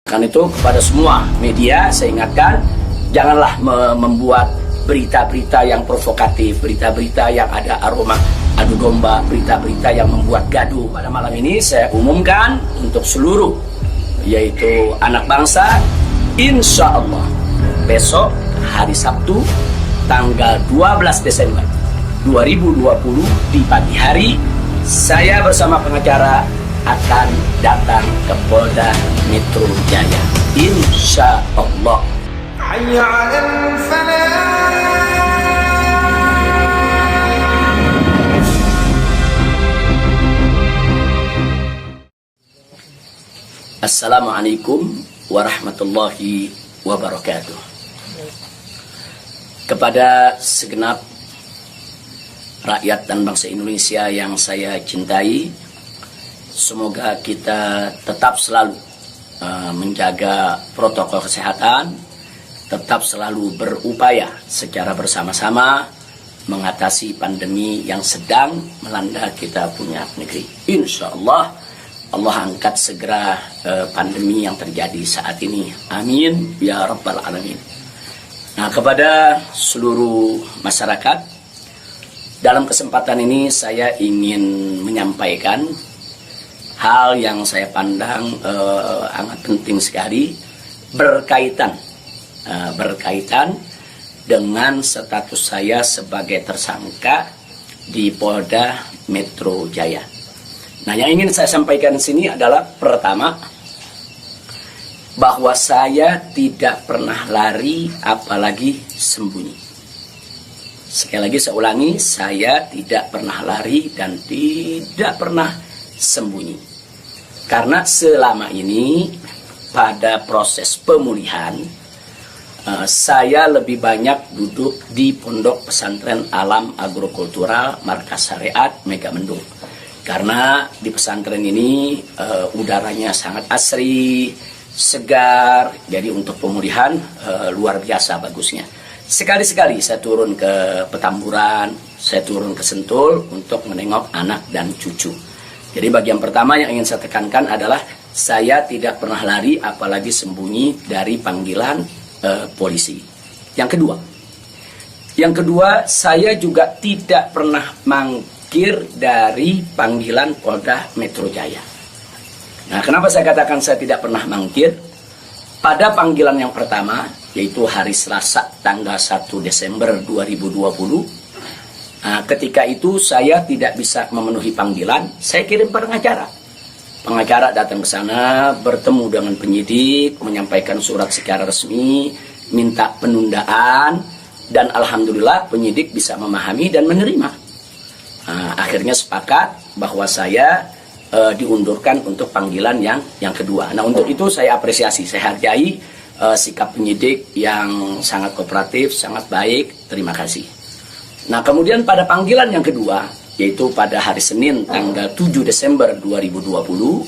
Karena itu kepada semua media saya ingatkan, janganlah membuat berita-berita yang provokatif, berita-berita yang ada aroma adu domba, berita-berita yang membuat gaduh. Pada malam ini saya umumkan untuk seluruh, yaitu anak bangsa, insya Allah besok hari Sabtu tanggal 12 Desember 2020 di pagi hari, saya bersama pengacara akan datang ke Polda Metro Jaya, insya Allah. Assalamualaikum warahmatullahi wabarakatuh. Kepada segenap rakyat dan bangsa Indonesia yang saya cintai, semoga kita tetap selalu menjaga protokol kesehatan, tetap selalu berupaya secara bersama-sama mengatasi pandemi yang sedang melanda kita punya negeri. Insya Allah, Allah angkat segera pandemi yang terjadi saat ini. Amin ya rabbal alamin. Nah, kepada seluruh masyarakat, dalam kesempatan ini saya ingin menyampaikan hal yang saya pandang amat penting sekali berkaitan dengan status saya sebagai tersangka di Polda Metro Jaya. Nah, yang ingin saya sampaikan di sini adalah pertama, bahwa saya tidak pernah lari apalagi sembunyi. Sekali lagi saya ulangi, saya tidak pernah lari dan tidak pernah sembunyi. Karena selama ini pada proses pemulihan, saya lebih banyak duduk di Pondok Pesantren Alam Agrokultural Markas Syariat Megamendung. Karena di pesantren ini udaranya sangat asri, segar, jadi untuk pemulihan luar biasa bagusnya. Sekali-sekali saya turun ke Petamburan, saya turun ke Sentul untuk menengok anak dan cucu. Jadi bagian pertama yang ingin saya tekankan adalah saya tidak pernah lari apalagi sembunyi dari panggilan polisi. Yang kedua, saya juga tidak pernah mangkir dari panggilan Polda Metro Jaya. Nah, kenapa saya katakan saya tidak pernah mangkir? Pada panggilan yang pertama, yaitu hari Selasa tanggal 1 Desember 2020, ketika itu saya tidak bisa memenuhi panggilan, saya kirim pengacara. Pengacara datang ke sana, bertemu dengan penyidik, menyampaikan surat secara resmi, minta penundaan, dan alhamdulillah penyidik bisa memahami dan menerima. Akhirnya sepakat bahwa saya diundurkan untuk panggilan yang kedua. Nah, untuk itu saya apresiasi, saya hargai sikap penyidik yang sangat kooperatif, sangat baik. Terima kasih. Nah, kemudian pada panggilan yang kedua, yaitu pada hari Senin tanggal 7 Desember 2020.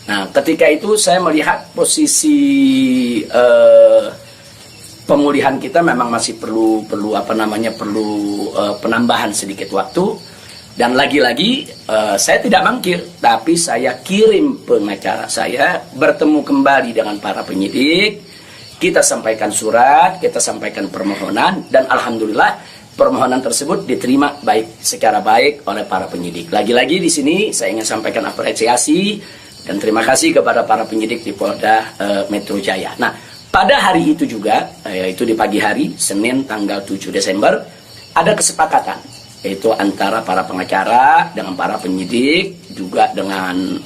Nah, ketika itu saya melihat posisi pemulihan kita memang masih perlu penambahan sedikit waktu. Dan lagi-lagi saya tidak mangkir, tapi saya kirim pengacara saya bertemu kembali dengan para penyidik. Kita sampaikan surat, kita sampaikan permohonan, dan alhamdulillah permohonan tersebut diterima secara baik oleh para penyidik. Lagi-lagi di sini saya ingin sampaikan apresiasi dan terima kasih kepada para penyidik di Polda Metro Jaya. Nah, pada hari itu juga, yaitu di pagi hari Senin tanggal 7 Desember, ada kesepakatan, yaitu antara para pengacara dengan para penyidik, juga dengan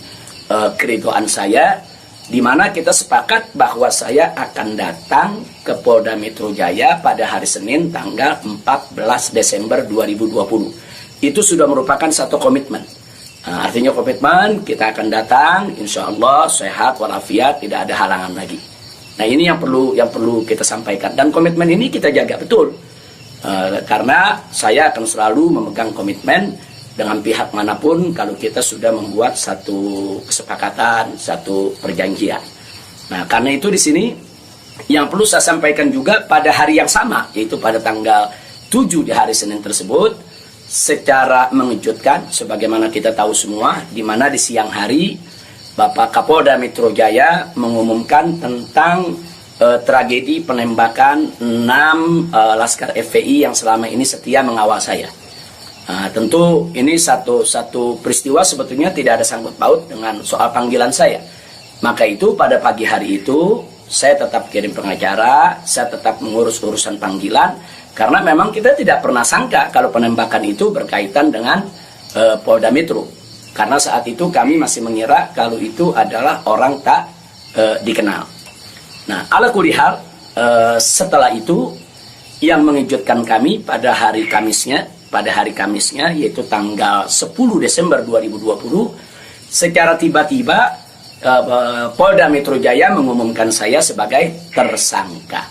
keridoan saya, di mana kita sepakat bahwa saya akan datang ke Polda Metro Jaya pada hari Senin tanggal 14 Desember 2020. Itu sudah merupakan satu komitmen. Artinya komitmen, kita akan datang, insya Allah sehat walafiat, tidak ada halangan lagi. Nah, ini yang perlu kita sampaikan, dan komitmen ini kita jaga betul. Karena saya akan selalu memegang komitmen dengan pihak manapun kalau kita sudah membuat satu kesepakatan, satu perjanjian. Nah, karena itu di sini yang perlu saya sampaikan juga pada hari yang sama, yaitu pada tanggal 7 di hari Senin tersebut, secara mengejutkan, sebagaimana kita tahu semua, di mana di siang hari Bapak Kapolda Metro Jaya mengumumkan tentang tragedi penembakan 6 Laskar FPI yang selama ini setia mengawal saya. Tentu ini satu peristiwa sebetulnya tidak ada sangkut paut dengan soal panggilan saya. Maka itu pada pagi hari itu saya tetap kirim pengacara, saya tetap mengurus urusan panggilan, karena memang kita tidak pernah sangka kalau penembakan itu berkaitan dengan Polda Metro. Karena saat itu kami masih mengira kalau itu adalah orang tak dikenal. Nah, ala kulihal, setelah itu yang mengejutkan kami pada hari Kamisnya, yaitu tanggal 10 Desember 2020, secara tiba-tiba Polda Metro Jaya mengumumkan saya sebagai tersangka.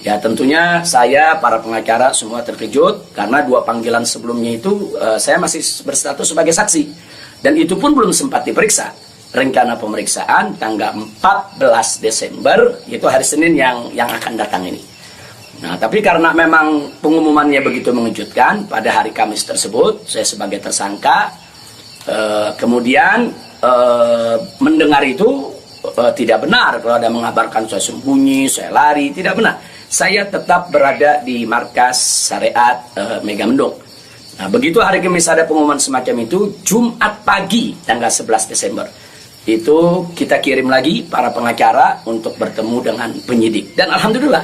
Ya, tentunya saya, para pengacara semua terkejut karena 2 panggilan sebelumnya itu saya masih berstatus sebagai saksi, dan itu pun belum sempat diperiksa. Rencana pemeriksaan tanggal 14 Desember, yaitu hari Senin yang akan datang ini. Nah, tapi karena memang pengumumannya begitu mengejutkan, pada hari Kamis tersebut saya sebagai tersangka, kemudian mendengar itu tidak benar kalau ada mengabarkan saya sembunyi, saya lari, tidak benar. Saya tetap berada di markas syariat Megamendung. Nah, begitu hari Kamis ada pengumuman semacam itu, Jumat pagi tanggal 11 Desember itu kita kirim lagi para pengacara untuk bertemu dengan penyidik, dan alhamdulillah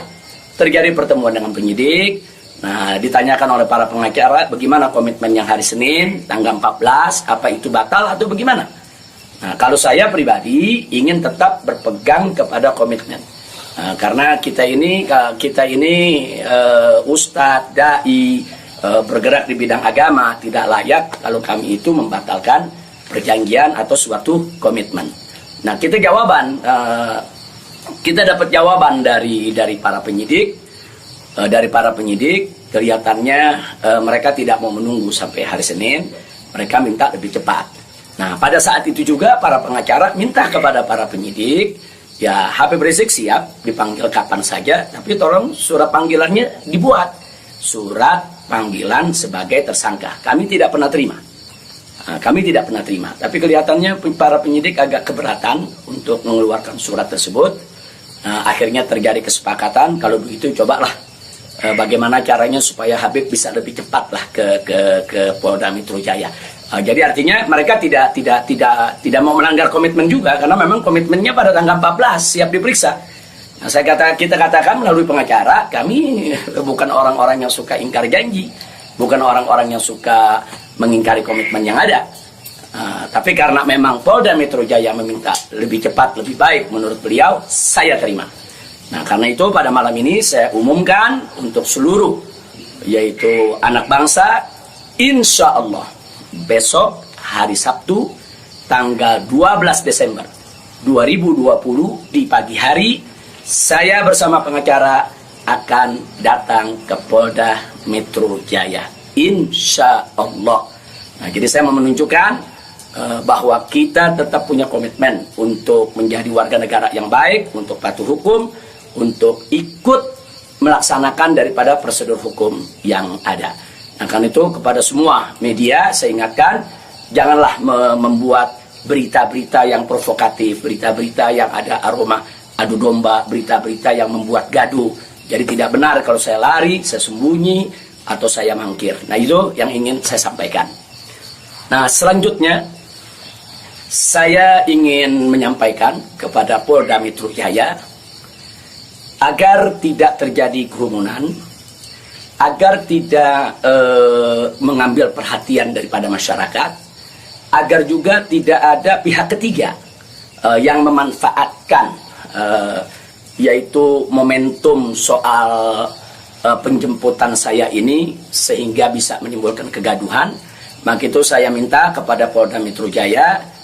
terjadi pertemuan dengan penyidik. Nah, ditanyakan oleh para pengacara bagaimana komitmen yang hari Senin tanggal 14, apa itu batal atau bagaimana. Nah, kalau saya pribadi ingin tetap berpegang kepada komitmen, karena kita ini ustadz, dai, bergerak di bidang agama, tidak layak kalau kami itu membatalkan perjanjian atau suatu komitmen. Nah, kita dapat jawaban dari para penyidik. Kelihatannya mereka tidak mau menunggu sampai hari Senin, mereka minta lebih cepat. Nah, pada saat itu juga para pengacara minta kepada para penyidik, ya Habib Rizik siap dipanggil kapan saja, tapi tolong surat panggilannya dibuat, surat panggilan sebagai tersangka. Kami tidak pernah terima. Tapi kelihatannya para penyidik agak keberatan untuk mengeluarkan surat tersebut. Akhirnya terjadi kesepakatan, kalau begitu cobalah bagaimana caranya supaya Habib bisa lebih cepatlah ke Polda Metro Jaya. Jadi artinya mereka tidak mau melanggar komitmen juga, karena memang komitmennya pada tanggal 14 siap diperiksa. Nah, kita katakan melalui pengacara, kami bukan orang-orang yang suka ingkar janji, bukan orang-orang yang suka mengingkari komitmen yang ada. Tapi karena memang Polda Metro Jaya meminta lebih cepat, lebih baik menurut beliau, saya terima. Nah, karena itu pada malam ini saya umumkan untuk seluruh, yaitu anak bangsa, insya Allah besok hari Sabtu tanggal 12 Desember 2020 di pagi hari, saya bersama pengacara akan datang ke Polda Metro Jaya, insya Allah. Nah, jadi saya mau menunjukkan bahwa kita tetap punya komitmen untuk menjadi warga negara yang baik, untuk patuh hukum, untuk ikut melaksanakan daripada prosedur hukum yang ada. Nah, karena itu kepada semua media saya ingatkan, janganlah membuat berita-berita yang provokatif, berita-berita yang ada aroma adu domba, berita-berita yang membuat gaduh. Jadi tidak benar kalau saya lari, saya sembunyi, atau saya mangkir. Nah, itu yang ingin saya sampaikan. Nah, selanjutnya saya ingin menyampaikan kepada Polda Metro Jaya agar tidak terjadi kerumunan, agar tidak mengambil perhatian daripada masyarakat, agar juga tidak ada pihak ketiga yang memanfaatkan yaitu momentum soal penjemputan saya ini sehingga bisa menimbulkan kegaduhan. Maka itu saya minta kepada Polda Metro Jaya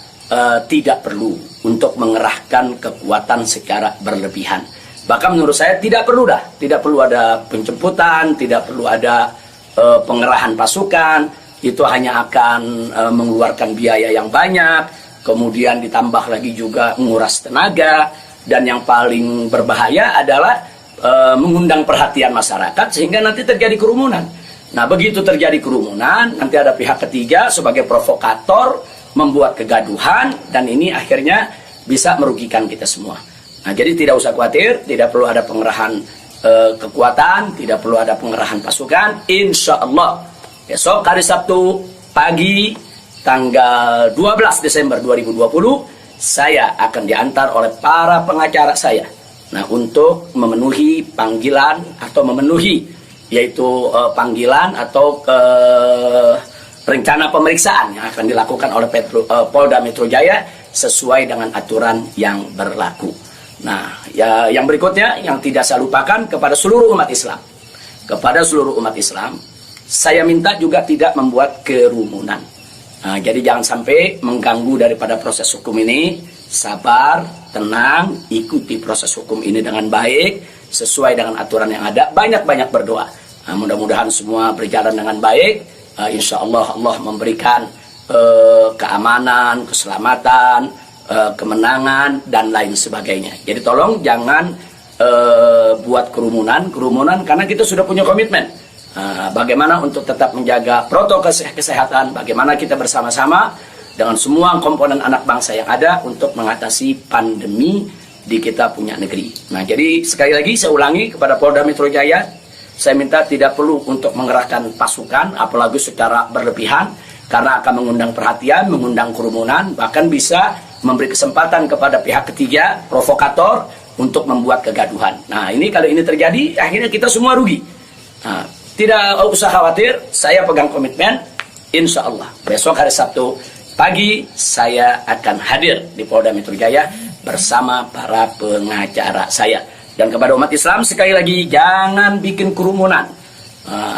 tidak perlu untuk mengerahkan kekuatan secara berlebihan. Bahkan menurut saya tidak perlu ada penjemputan, tidak perlu ada pengerahan pasukan. Itu hanya akan mengeluarkan biaya yang banyak, kemudian ditambah lagi juga menguras tenaga, dan yang paling berbahaya adalah mengundang perhatian masyarakat sehingga nanti terjadi kerumunan. Nah, begitu terjadi kerumunan, nanti ada pihak ketiga sebagai provokator membuat kegaduhan, dan ini akhirnya bisa merugikan kita semua. Nah, jadi tidak usah khawatir, tidak perlu ada pengerahan kekuatan, tidak perlu ada pengerahan pasukan. Insya Allah besok hari Sabtu pagi tanggal 12 Desember 2020 saya akan diantar oleh para pengacara saya. Nah, untuk memenuhi panggilan atau memenuhi yaitu panggilan atau rencana pemeriksaan yang akan dilakukan oleh Polda Metro Jaya sesuai dengan aturan yang berlaku. Nah, ya, yang berikutnya yang tidak saya lupakan kepada seluruh umat Islam. Kepada seluruh umat Islam, saya minta juga tidak membuat kerumunan. Nah, jadi jangan sampai mengganggu daripada proses hukum ini. Sabar, tenang, ikuti proses hukum ini dengan baik, sesuai dengan aturan yang ada. Banyak-banyak berdoa. Nah, mudah-mudahan semua berjalan dengan baik. Insya Allah Allah memberikan keamanan, keselamatan, kemenangan, dan lain sebagainya. Jadi tolong jangan buat kerumunan karena kita sudah punya komitmen. Bagaimana untuk tetap menjaga protokol kesehatan, bagaimana kita bersama-sama dengan semua komponen anak bangsa yang ada untuk mengatasi pandemi di kita punya negeri. Nah, jadi sekali lagi saya ulangi kepada Polda Metro Jaya, saya minta tidak perlu untuk mengerahkan pasukan, apalagi secara berlebihan, karena akan mengundang perhatian, mengundang kerumunan, bahkan bisa memberi kesempatan kepada pihak ketiga, provokator, untuk membuat kegaduhan. Nah, ini kalau ini terjadi, akhirnya kita semua rugi. Nah, tidak usah khawatir, saya pegang komitmen, insya Allah besok hari Sabtu pagi saya akan hadir di Polda Metro Jaya bersama para pengacara saya. Dan kepada umat Islam sekali lagi, jangan bikin kerumunan.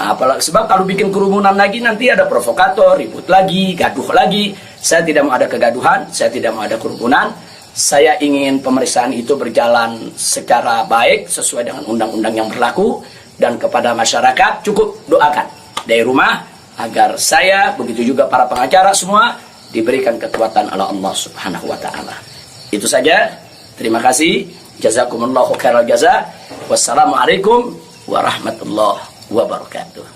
Apalagi sebab kalau bikin kerumunan lagi nanti ada provokator, ribut lagi, gaduh lagi. Saya tidak mau ada kegaduhan, saya tidak mau ada kerumunan. Saya ingin pemeriksaan itu berjalan secara baik sesuai dengan undang-undang yang berlaku. Dan kepada masyarakat cukup doakan dari rumah agar saya, begitu juga para pengacara semua, diberikan kekuatan oleh Allah Subhanahu wa Ta'ala. Itu saja. Terima kasih. Jazakumullahu khairal jaza. Wassalamualaikum warahmatullahi wabarakatuh.